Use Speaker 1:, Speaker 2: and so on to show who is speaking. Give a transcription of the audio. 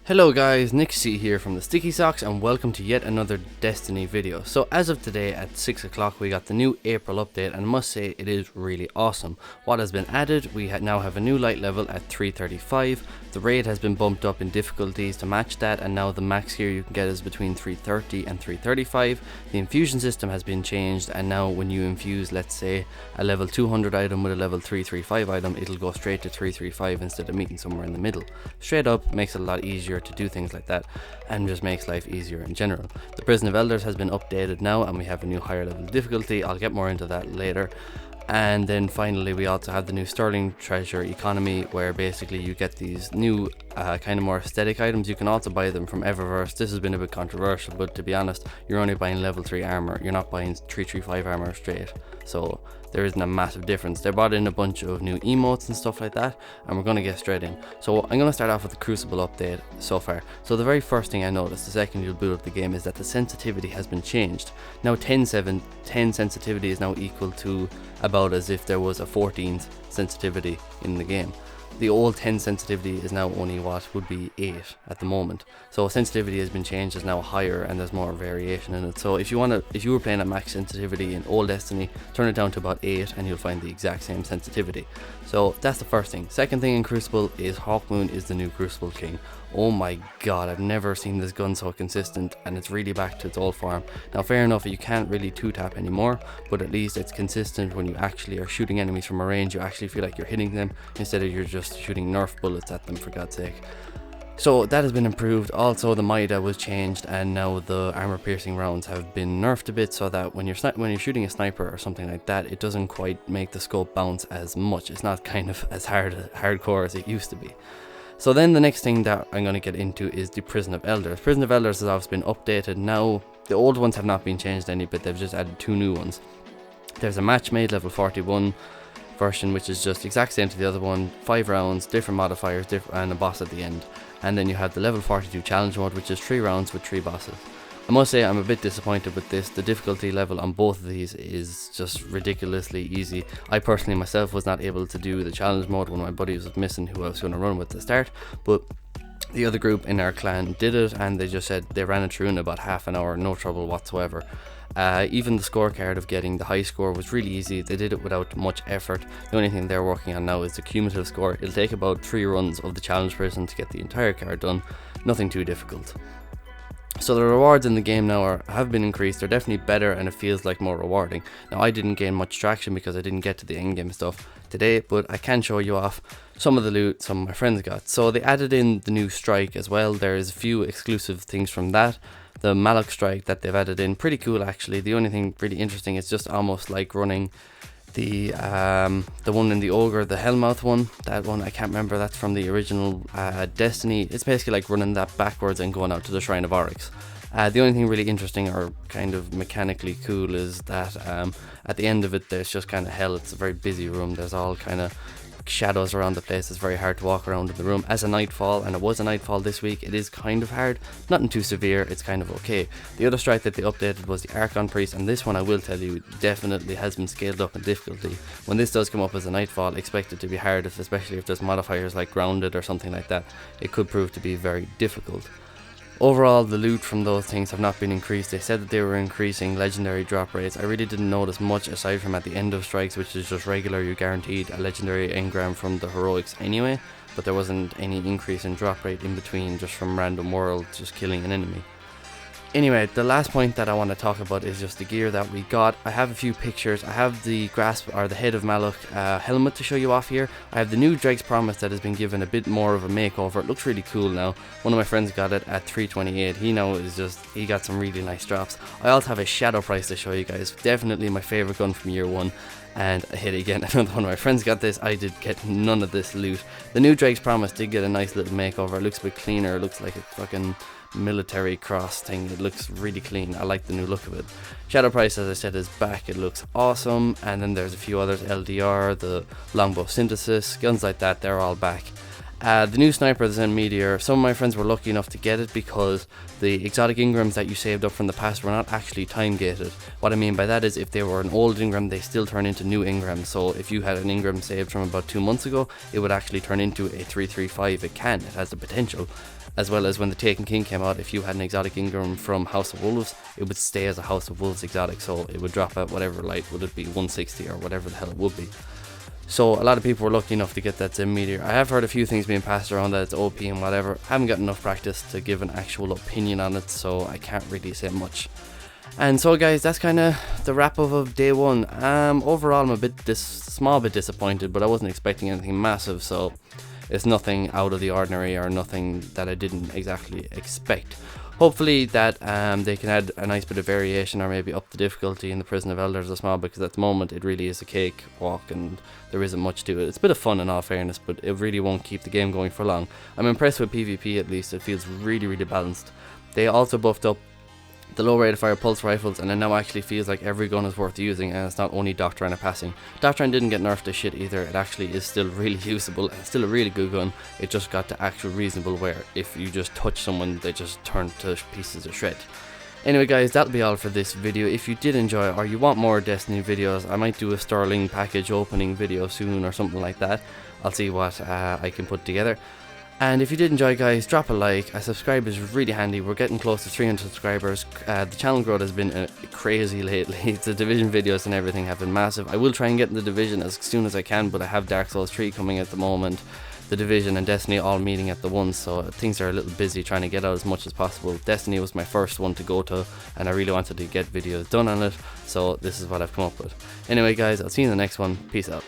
Speaker 1: Hello guys, Nick C here from the Sticky Socks and welcome to yet another Destiny video. So as of today at 6 o'clock we got the new April update and I must say it is really awesome. What has been added, we now have a new light level at 335, the raid has been bumped up in difficulties to match that and now the max here you can get is between 330 and 335. The infusion system has been changed and now when you infuse, let's say, a level 200 item with a level 335 item, it'll go straight to 335 instead of meeting somewhere in the middle. Straight up, makes it a lot easier to do things like that and just makes life easier in general. The Prison of Elders has been updated now and we have a new higher level difficulty. I'll get more into that later. And then finally we also have the new Sterling Treasure economy where basically you get these new kind of more aesthetic items. You can also buy them from Eververse. This has been a bit controversial, but to be honest, you're only buying level 3 armor. You're not buying 335 armor straight. So there isn't a massive difference. They brought in a bunch of new emotes and stuff like that and we're going to get straight in. So I'm going to start off with the Crucible update so far. So the very first thing I noticed the second you boot up the game is that the sensitivity has been changed. Now 10 sensitivity is now equal to about as if there was a 14th sensitivity in the game. The old 10 sensitivity is now only what would be 8 at the moment. So sensitivity has been changed, is now higher and there's more variation in it. So if you were playing at max sensitivity in old Destiny, turn it down to about 8 and you'll find the exact same sensitivity. So that's the first thing. Second thing in Crucible is Hawkmoon is the new Crucible King. Oh my god, I've never seen this gun so consistent and it's really back to its old form. Now fair enough, you can't really 2-tap anymore, but at least it's consistent when you actually are shooting enemies from a range. You actually feel like you're hitting them instead of you're just shooting Nerf bullets at them, for God's sake. So that has been improved. Also the Mida was changed and now the armor piercing rounds have been nerfed a bit so that when you're shooting a sniper or something like that, it doesn't quite make the scope bounce as much. It's not kind of as hardcore as it used to be. So then the next thing that I'm going to get into is the Prison of Elders. Prison of Elders has obviously been updated now. The old ones have not been changed any bit, they've just added 2 new ones. There's a match made level 41 version which is just exact same to the other one, 5 rounds, different modifiers, and a boss at the end. And then you have the level 42 challenge mode which is 3 rounds with 3 bosses. I must say I'm a bit disappointed with this. The difficulty level on both of these is just ridiculously easy. I personally myself was not able to do the challenge mode. One of my buddies was missing who I was going to run with at the start, but the other group in our clan did it and they just said they ran it through in about half an hour, no trouble whatsoever. Even the scorecard of getting the high score was really easy. They did it without much effort. The only thing they're working on now is the cumulative score. It'll take about 3 runs of the challenge prison to get the entire card done. Nothing too difficult. So the rewards in the game now have been increased. They're definitely better and it feels like more rewarding. Now I didn't gain much traction because I didn't get to the end game stuff today, but I can show you off some of the loot some of my friends got. So they added in the new strike as well. There's a few exclusive things from that. The Malok strike that they've added in, pretty cool actually. The only thing really interesting is just almost like running the one in the Ogre, the Hellmouth one. That one I can't remember, that's from the original Destiny. It's basically like running that backwards and going out to the Shrine of Oryx. The only thing really interesting or kind of mechanically cool is that at the end of it there's just kind of hell. It's a very busy room, there's all kind of shadows around the place. It's very hard to walk around in the room. As a nightfall, and it was a nightfall this week, it is kind of hard. Nothing too severe, it's kind of okay. The other strike that they updated was the Archon Priest, and this one I will tell you definitely has been scaled up in difficulty. When this does come up as a nightfall, expect it to be hard, especially if there's modifiers like grounded or something like that. It could prove to be very difficult. Overall, the loot from those things have not been increased. They said that they were increasing legendary drop rates. I really didn't notice much aside from at the end of strikes, which is just regular. You guaranteed a legendary engram from the heroics anyway, but there wasn't any increase in drop rate in between just from random worlds just killing an enemy. Anyway, the last point that I want to talk about is just the gear that we got. I have a few pictures. I have the grasp or the head of Malok helmet to show you off here. I have the new Drake's Promise that has been given a bit more of a makeover. It looks really cool now. One of my friends got it at 328. He got some really nice drops. I also have a Shadow Price to show you guys. Definitely my favorite gun from year 1. And I hit it again. Another one of my friends got this. I did get none of this loot. The new Drake's Promise did get a nice little makeover. It looks a bit cleaner. It looks like a fucking military cross thing. It looks really clean. I like the new look of it. Shadow Price, as I said, is back. It looks awesome. And then there's a few others. LDR, the Longbow Synthesis, guns like that, they're all back. The new sniper, the Zen Meteor, some of my friends were lucky enough to get it because the exotic engrams that you saved up from the past were not actually time gated. What I mean by that is if they were an old engram, they still turn into new engrams. So if you had an engram saved from about 2 months ago, it would actually turn into a 335. It has the potential. as well as when the Taken King came out, if you had an exotic Ingram from House of Wolves, it would stay as a House of Wolves exotic, so it would drop at whatever, like, would it be 160 or whatever the hell it would be. So a lot of people were lucky enough to get that Zen Meteor. I have heard a few things being passed around that it's OP and whatever. I haven't got enough practice to give an actual opinion on it, so I can't really say much. And so guys, that's kind of the wrap up of day one. Overall I'm a small bit disappointed, but I wasn't expecting anything massive, so it's nothing out of the ordinary or nothing that I didn't exactly expect. Hopefully that they can add a nice bit of variation or maybe up the difficulty in the Prison of Elders a small, because at the moment it really is a cakewalk and there isn't much to it. It's a bit of fun in all fairness, but it really won't keep the game going for long. I'm impressed with PvP at least. It feels really balanced. They also buffed up the low rate of fire pulse rifles, and it now actually feels like every gun is worth using, and it's not only Doctrine or passing. Doctrine didn't get nerfed to shit either. It actually is still really usable and still a really good gun. It just got to actual reasonable wear. If you just touch someone, they just turn to pieces of shred. Anyway guys, that'll be all for this video. If you did enjoy or you want more Destiny videos, I might do a Sterling package opening video soon or something like that. I'll see what I can put together. And if you did enjoy guys, drop a like. A subscribe is really handy. We're getting close to 300 subscribers. The channel growth has been crazy lately. The Division videos and everything have been massive. I will try and get in the Division as soon as I can, but I have Dark Souls 3 coming at the moment, the Division and Destiny all meeting at the once, so things are a little busy trying to get out as much as possible. Destiny was my first one to go to, and I really wanted to get videos done on it, so this is what I've come up with. Anyway guys, I'll see you in the next one. Peace out.